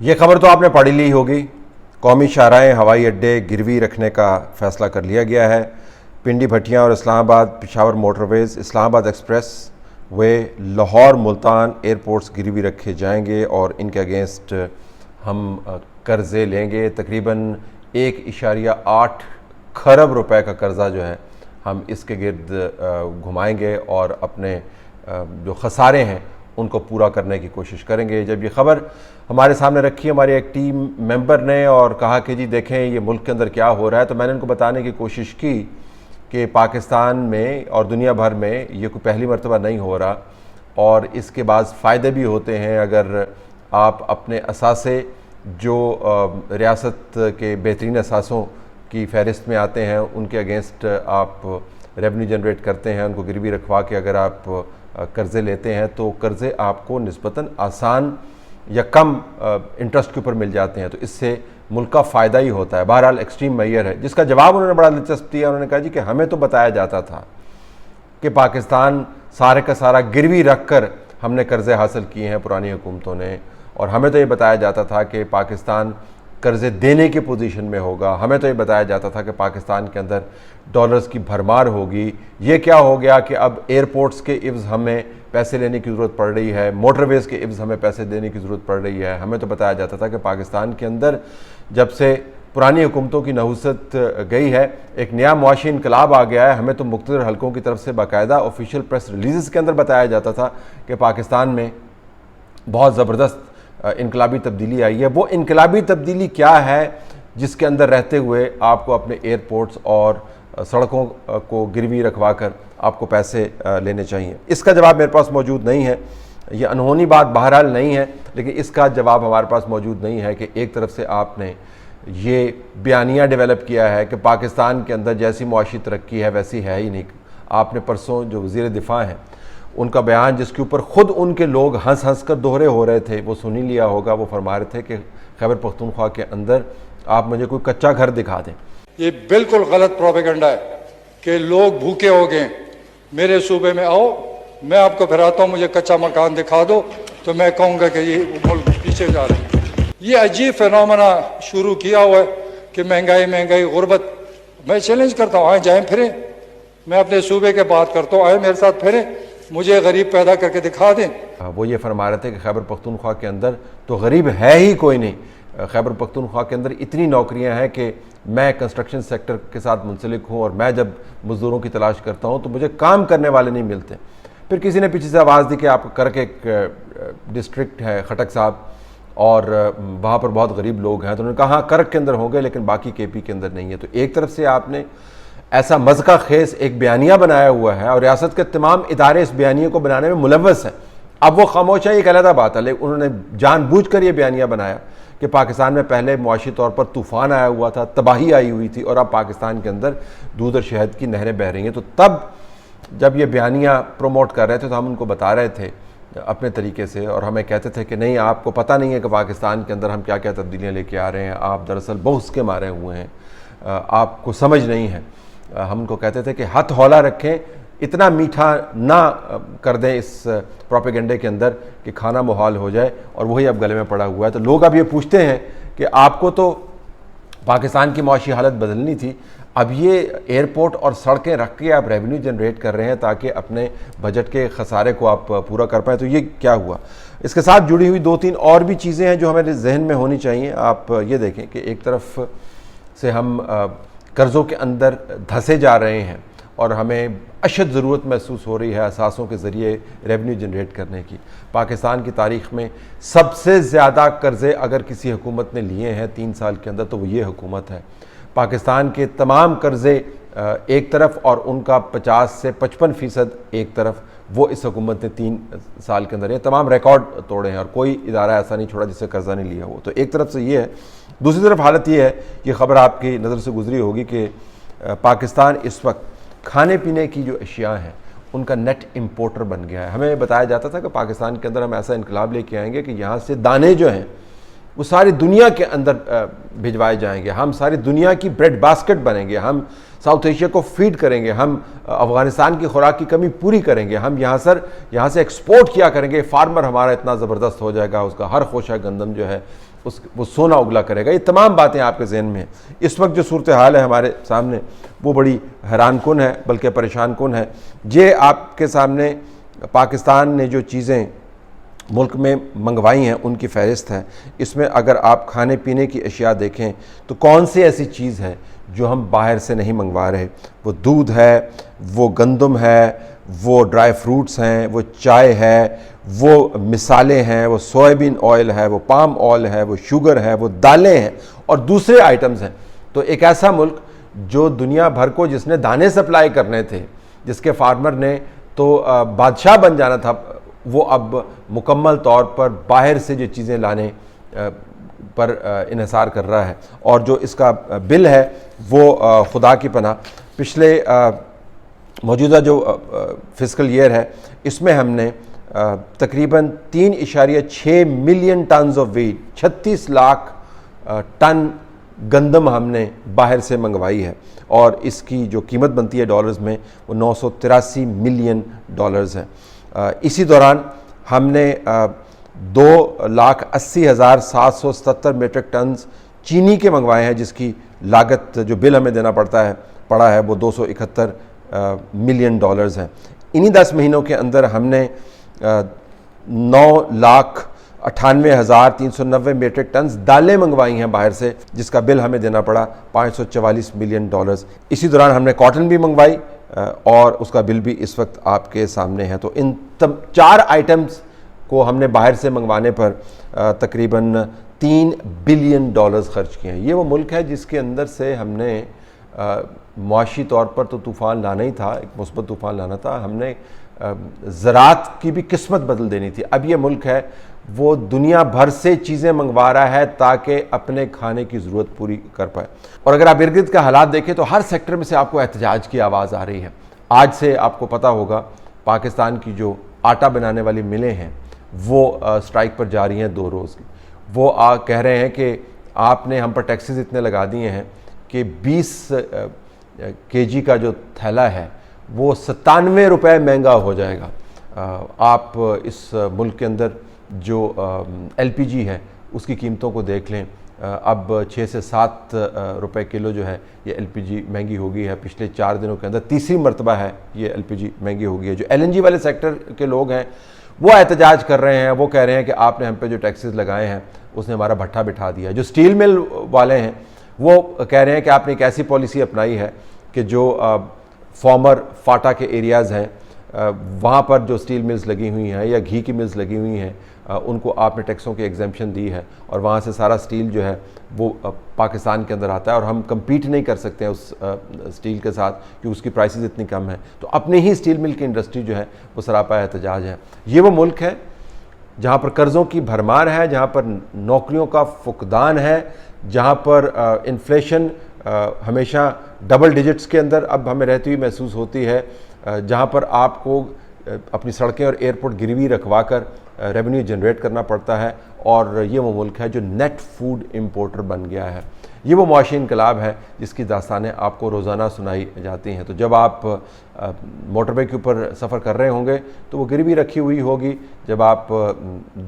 ये खबर तो आपने पढ़ ली होगी। कौमी शाहराहें हवाई अड्डे गिरवी रखने का फ़ैसला कर लिया गया है। पिंडी भटियाँ और Islamabad Peshawar motorways, Islamabad express way, Lahore Multan airports गिरवी रखे जाएंगे और इनके अगेंस्ट हम कर्ज़े लेंगे। तकरीबन 1.8 खरब रुपए का कर्ज़ा जो है हम इसके गिर्द घुमाएंगे और अपने जो खसारे हैं उनको पूरा करने की कोशिश करेंगे। जब ये ख़बर हमारे सामने रखी हमारे एक टीम मेंबर ने और कहा कि जी देखें ये मुल्क के अंदर क्या हो रहा है, तो मैंने उनको बताने की कोशिश की कि पाकिस्तान में और दुनिया भर में ये कोई पहली मरतबा नहीं हो रहा और इसके बाद फ़ायदे भी होते हैं। अगर आप अपने असासे जो रियासत के बेहतरीन असासों की फ़हरिस्त में आते हैं उनके अगेंस्ट आप रेवेन्यू जनरेट करते हैं, उनको गिरवी रखवा के अगर आप कर्ज़े लेते हैं तो कर्ज़े आपको निस्बतन आसान या कम इंटरेस्ट के ऊपर मिल जाते हैं, तो इससे मुल्क का फ़ायदा ही होता है। बहरहाल एक्सट्रीम मेयर है जिसका जवाब उन्होंने बड़ा दिलचस्प दिया। उन्होंने कहा जी कि हमें तो बताया जाता था कि पाकिस्तान सारे का सारा गिरवी रख कर हमने कर्ज़े हासिल किए हैं पुरानी हुकूमतों ने, और हमें तो ये बताया जाता था कि पाकिस्तान कर्ज़े देने की पोजीशन में होगा, हमें तो ये बताया जाता था कि पाकिस्तान के अंदर डॉलर्स की भरमार होगी। ये क्या हो गया कि अब एयरपोर्ट्स के इव्ज़ हमें पैसे लेने की ज़रूरत पड़ रही है, मोटरवेज़ के इव्ज़ हमें पैसे देने की ज़रूरत पड़ रही है। हमें तो बताया जाता था कि पाकिस्तान के अंदर जब से पुरानी हुकूमतों की नहुसत गई है एक नया मुआशी इनकलाब आ गया है। हमें तो मुख्तलिफ हलकों की तरफ से बाकायदा ऑफिशियल प्रेस रिलीज़ के अंदर बताया जाता था कि पाकिस्तान में बहुत ज़बरदस्त इनकलाबी तब्दीली आई है। वो इनकलाबी तब्दीली क्या है जिसके अंदर रहते हुए आपको अपने एयरपोर्ट्स और सड़कों को गिरवी रखवा कर आपको पैसे लेने चाहिए? इसका जवाब मेरे पास मौजूद नहीं है। ये अनहोनी बात बहरहाल नहीं है, लेकिन इसका जवाब हमारे पास मौजूद नहीं है कि एक तरफ से आपने ये बयानिया डेवलप किया है कि पाकिस्तान के अंदर जैसी मुआशी तरक्की है वैसी है ही नहीं। आपने परसों जो वज़ीर दिफा हैं उनका बयान जिसके ऊपर ख़ुद उनके लोग हंस हंस कर दोहरे हो रहे थे वो सुन ही लिया होगा। वो फरमा रहे थे कि खैबर पख्तूनख्वा के अंदर आप मुझे कोई कच्चा घर दिखा दें। ये बिल्कुल गलत प्रोपेगेंडा है कि लोग भूखे हो गए, मेरे सूबे में आओ, मैं आपको फिराता हूँ, मुझे कच्चा मकान दिखा दो तो मैं कहूँगा कि ये मुल्क पीछे जा रहा है। ये अजीब फिनोमेना शुरू किया हुआ है कि महंगाई गुर्बत। मैं चैलेंज करता हूँ, आए जाएँ फिरें, मैं अपने सूबे के बात करता हूँ, आए मेरे साथ फिरें, मुझे गरीब पैदा करके दिखा दें। वो ये फरमा रहे थे कि खैबर पख्तूनख्वा के अंदर तो गरीब है ही कोई नहीं। खैबर पख्तूनख्वा के अंदर इतनी नौकरियां हैं कि मैं कंस्ट्रक्शन सेक्टर के साथ मुंसलिक हूँ और मैं जब मज़दूरों की तलाश करता हूँ तो मुझे काम करने वाले नहीं मिलते। फिर किसी ने पीछे से आवाज़ दी कि आप करक एक डिस्ट्रिक्ट है खटक साहब और वहाँ पर बहुत गरीब लोग हैं, तो उन्होंने कहा हाँ करक के अंदर होंगे लेकिन बाकी KP के अंदर नहीं है। तो एक तरफ से आपने ऐसा मज़का खेस एक बयानिया बनाया हुआ है और रियासत के तमाम इदारे इस बयानिया को बनाने में मुलव्वस हैं। अब वो खामोश है, एक अलग बात है, लेकिन उन्होंने जानबूझकर ये बयानिया बनाया कि पाकिस्तान में पहले मुआशी तौर पर तूफ़ान आया हुआ था, तबाही आई हुई थी और अब पाकिस्तान के अंदर दूध और शहद की नहरें बह रही हैं। तो तब जब ये बयानिया प्रमोट कर रहे थे तो हम उनको बता रहे थे अपने तरीके से और हमें कहते थे कि नहीं आपको पता नहीं है कि पाकिस्तान के अंदर हम क्या क्या तब्दीलियाँ लेके आ रहे हैं, आप दरअसल बहुत के मारे हुए हैं, आपको समझ नहीं है। हम उनको कहते थे कि हथ हौला रखें, इतना मीठा ना कर दें इस प्रोपेगेंडे के अंदर कि खाना मुहाल हो जाए, और वही अब गले में पड़ा हुआ है। तो लोग अब ये पूछते हैं कि आपको तो पाकिस्तान की मुआशी हालत बदलनी थी, अब ये एयरपोर्ट और सड़कें रख के आप रेवेन्यू जनरेट कर रहे हैं ताकि अपने बजट के खसारे को आप पूरा कर पाएँ, तो ये क्या हुआ? इसके साथ जुड़ी हुई 2-3 और भी चीज़ें हैं जो हमारे जहन में होनी चाहिए। आप ये देखें कि एक तरफ से हम कर्ज़ों के अंदर धंसे जा रहे हैं और हमें अशद ज़रूरत महसूस हो रही है असासों के ज़रिए रेवेन्यू जनरेट करने की। पाकिस्तान की तारीख़ में सबसे ज़्यादा कर्ज़े अगर किसी हुकूमत ने लिए हैं 3 साल के अंदर तो वो ये हुकूमत है। पाकिस्तान के तमाम कर्ज़े एक तरफ और उनका 50 से 55% एक तरफ, वो इस हुकूमत ने 3 साल के अंदर ये तमाम रिकॉर्ड तोड़े हैं और कोई इदारा ऐसा नहीं छोड़ा जिससे कर्ज़ा नहीं लिया हो। तो एक तरफ से ये है। दूसरी तरफ हालत ये है, ये ख़बर आपकी नज़र से गुजरी होगी कि पाकिस्तान इस वक्त खाने पीने की जो अशिया हैं उनका नेट इम्पोर्टर बन गया है। हमें बताया जाता था कि पाकिस्तान के अंदर हम ऐसा इनकलाब लेके आएंगे कि यहाँ से दाने जो हैं वो सारी दुनिया के अंदर भिजवाए जाएंगे, हम सारी दुनिया की ब्रेड बास्केट बनेंगे, हम साउथ एशिया को फीड करेंगे, हम अफ़गानिस्तान की खुराक की कमी पूरी करेंगे, हम यहाँ से एक्सपोर्ट किया करेंगे, फार्मर हमारा इतना ज़बरदस्त हो जाएगा, उसका हर खोशा गंदम जो है वो सोना उगला करेगा। ये तमाम बातें आपके जहन में हैं। इस वक्त जो सूरत हाल है हमारे सामने वो बड़ी हैरान कुन है, बल्कि परेशान कुन है। ये आपके सामने पाकिस्तान ने जो चीज़ें मुल्क में मंगवाई हैं उनकी फ़हरिस्त है। इसमें अगर आप खाने पीने की अशिया देखें तो कौन सी ऐसी चीज़ है जो हम बाहर से नहीं मंगवा रहे। वो दूध है, वो गंदम है, वो ड्राई फ्रूट्स हैं, वो चाय है, वो मिसालें हैं, वो सोयाबीन ऑयल है, वो पाम ऑयल है, वो शुगर है, वो दालें हैं और दूसरे आइटम्स हैं। तो एक ऐसा मुल्क जो दुनिया भर को जिसने दाने सप्लाई करने थे, जिसके फार्मर ने तो बादशाह बन जाना था, वो अब मुकम्मल तौर पर बाहर से जो चीज़ें लाने पर इन्हिसार कर रहा है। और जो इसका बिल है वो खुदा की पनाह, पिछले मौजूदा जो फिस्कल ईयर है इसमें हमने तकरीबन 3.6 million tons of wheat, 36 lakh ton गंदम हमने बाहर से मंगवाई है और इसकी जो कीमत बनती है डॉलर्स में वो 983 मिलियन डॉलर्स है। इसी दौरान हमने 2,80,777 मीट्रिक टन्स चीनी के मंगवाए हैं, जिसकी लागत जो बिल हमें देना पड़ा है वो 271 मिलियन डॉलर्स हैं। इन्हीं 10 महीनों के अंदर हमने 9,98,390 मीट्रिक टन्स दालें मंगवाई हैं बाहर से, जिसका बिल हमें देना पड़ा 544 मिलियन डॉलर्स। इसी दौरान हमने कॉटन भी मंगवाई और उसका बिल भी इस वक्त आपके सामने है। तो इन 4 आइटम्स को हमने बाहर से मंगवाने पर तकरीबन 3 बिलियन डॉलर्स खर्च किए हैं। ये वो मुल्क है जिसके अंदर से हमने मुआशी तौर पर तो तूफ़ान लाना ही था, एक मुस्बत तूफ़ान लाना था। हमने ज़राअत की भी किस्मत बदल देनी थी। अब ये मुल्क है वो दुनिया भर से चीज़ें मंगवा रहा है ताकि अपने खाने की ज़रूरत पूरी कर पाए। और अगर आप इर्द गिर्द का हालात देखें तो हर सेक्टर में से आपको एहतजाज की आवाज़ आ रही है। आज से आपको पता होगा पाकिस्तान की जो आटा बनाने वाली मिलें हैं वो स्ट्राइक पर जा रही हैं 2 रोज़ की। वो कह रहे हैं कि आपने हम पर टैक्सेस इतने लगा दिए हैं कि 20 केजी का जो थैला है वो 97 रुपये महंगा हो जाएगा। आप इस मुल्क के अंदर जो LPG है उसकी कीमतों को देख लें, अब 6 से 7 रुपए किलो जो है ये LPG महंगी हो गई है। पिछले 4 दिनों के अंदर तीसरी मरतबा है ये LPG महंगी हो गई है। जो LNG वाले सेक्टर के लोग हैं वो एहतजाज कर रहे हैं, वो कह रहे हैं कि आपने हम पे जो टैक्सेस लगाए हैं उसने हमारा भट्ठा बिठा दिया। जो स्टील मिल वाले हैं वो कह रहे हैं कि आपने एक ऐसी पॉलिसी अपनाई है कि जो फॉर्मर फाटा के एरियाज़ हैं वहाँ पर जो स्टील मिल्स लगी हुई हैं या घी की मिल्स लगी हुई हैं उनको आपने टैक्सों की एग्जेम्पशन दी है और वहाँ से सारा स्टील जो है वो पाकिस्तान के अंदर आता है और हम कम्पीट नहीं कर सकते हैं उस स्टील के साथ क्योंकि उसकी प्राइसेस इतनी कम हैं। तो अपनी ही स्टील मिल की इंडस्ट्री जो है वो सरापा एहतजाज है। ये वो मुल्क है जहाँ पर कर्ज़ों की भरमार है, जहाँ पर नौकरियों का फुकदान है, जहाँ पर इन्फ्लेशन हमेशा डबल डिजिट्स के अंदर अब हमें रहती हुई महसूस होती है, जहाँ पर आपको अपनी सड़कें और एयरपोर्ट गिरवी रखवा कर रेवेन्यू जनरेट करना पड़ता है। और ये वो मुल्क है जो नेट फूड इंपोर्टर बन गया है। ये वो मुआशी इनकलाब है जिसकी दास्तानें आपको रोज़ाना सुनाई जाती हैं। तो जब आप मोटरवे के ऊपर सफ़र कर रहे होंगे तो वो गिरवी रखी हुई होगी, जब आप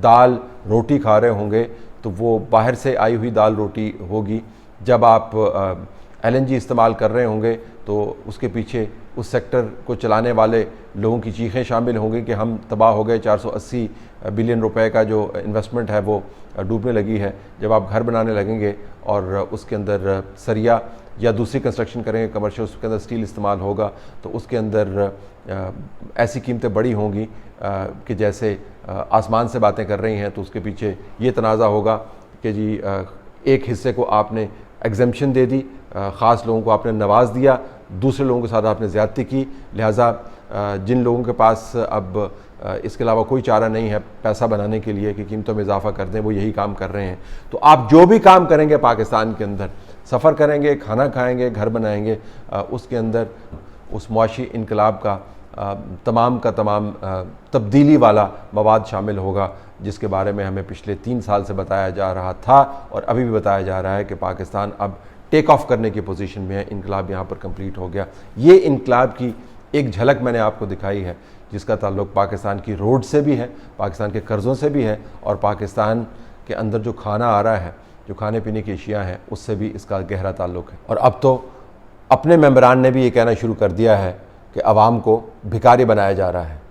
दाल रोटी खा रहे होंगे तो वो बाहर से आई हुई दाल रोटी होगी, जब आप LNG इस्तेमाल कर रहे होंगे तो उसके पीछे उस सेक्टर को चलाने वाले लोगों की चीखें शामिल होंगी कि हम तबाह हो गए, 480 बिलियन रुपए का जो इन्वेस्टमेंट है वो डूबने लगी है। जब आप घर बनाने लगेंगे और उसके अंदर सरिया या दूसरी कंस्ट्रक्शन करेंगे कमर्शियल, उसके अंदर स्टील इस्तेमाल होगा तो उसके अंदर ऐसी कीमतें बड़ी होंगी कि जैसे आसमान से बातें कर रही हैं। तो उसके पीछे ये तनाज़ा होगा कि जी एक हिस्से को आपने एग्जेम्पशन दे दी, ख़ास लोगों को आपने नवाज दिया, दूसरे लोगों के साथ आपने ज़्यादती की, लिहाजा जिन लोगों के पास अब इसके अलावा कोई चारा नहीं है पैसा बनाने के लिए कि कीमतों में इजाफा कर दें, वो यही काम कर रहे हैं। तो आप जो भी काम करेंगे पाकिस्तान के अंदर, सफ़र करेंगे, खाना खाएंगे, घर बनाएंगे, उसके अंदर उस मुआशी इनकलाब का तमाम का तमाम तब्दीली वाला मवाद शामिल होगा, जिसके बारे में हमें पिछले 3 साल से बताया जा रहा था और अभी भी बताया जा रहा है कि पाकिस्तान अब टेक ऑफ करने की पोजीशन में है। इनकलाब यहाँ पर कंप्लीट हो गया। ये इनकलाब की एक झलक मैंने आपको दिखाई है जिसका ताल्लुक पाकिस्तान की रोड से भी है, पाकिस्तान के कर्ज़ों से भी है और पाकिस्तान के अंदर जो खाना आ रहा है, जो खाने पीने की अशियाँ हैं, उससे भी इसका गहरा ताल्लुक़ है। और अब तो अपने मेंबरान ने भी ये कहना शुरू कर दिया है कि अवाम को भिखारी बनाया जा रहा है।